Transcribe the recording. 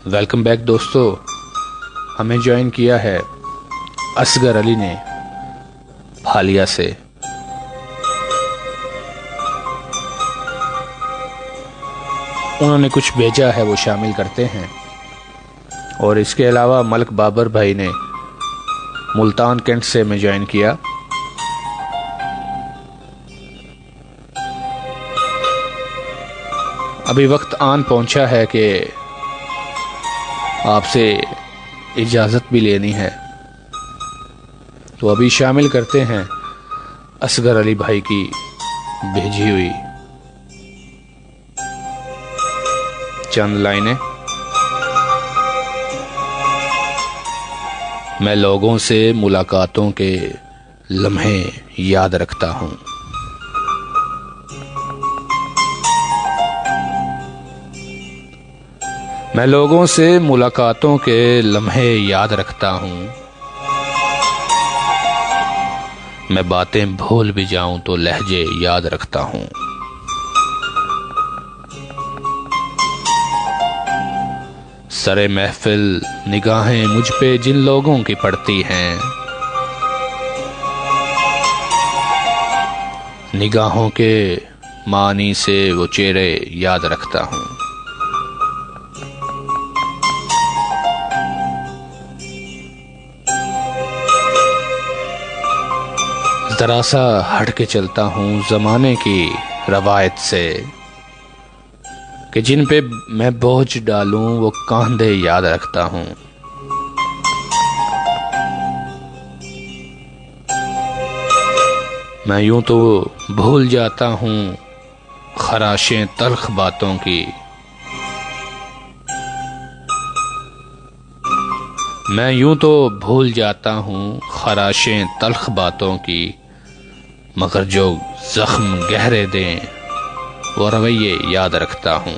Welcome back दोस्तों। हमें join किया है असगर अली ने भालिया से। उन्होंने कुछ भेजा है, वो शामिल करते हैं। और इसके अलावा मलक बाबर भाई ने मुल्तान कैंट से हमें ज्वाइन किया। अभी वक्त आन पहुंचा है कि आपसे इजाज़त भी लेनी है, तो अभी शामिल करते हैं असगर अली भाई की भेजी हुई चंद लाइनें। मैं लोगों से मुलाकातों के लम्हे याद रखता हूँ। मैं लोगों से मुलाकातों के लम्हे याद रखता हूँ। मैं बातें भूल भी जाऊं तो लहजे याद रखता हूँ। सरे महफिल निगाहें मुझ पे जिन लोगों की पड़ती हैं, निगाहों के मानी से वो चेहरे याद रखता हूँ। जरा सा हट के चलता हूँ जमाने की रवायत से, कि जिन पे मैं बोझ डालूं वो कांधे याद रखता हूँ। मैं यूं तो भूल जाता हूँ खराशें तल्ख बातों की, मैं यूं तो भूल जाता हूँ खराशें तल्ख बातों की, मगर जो जख्म गहरे दें वो रवैये याद रखता हूँ।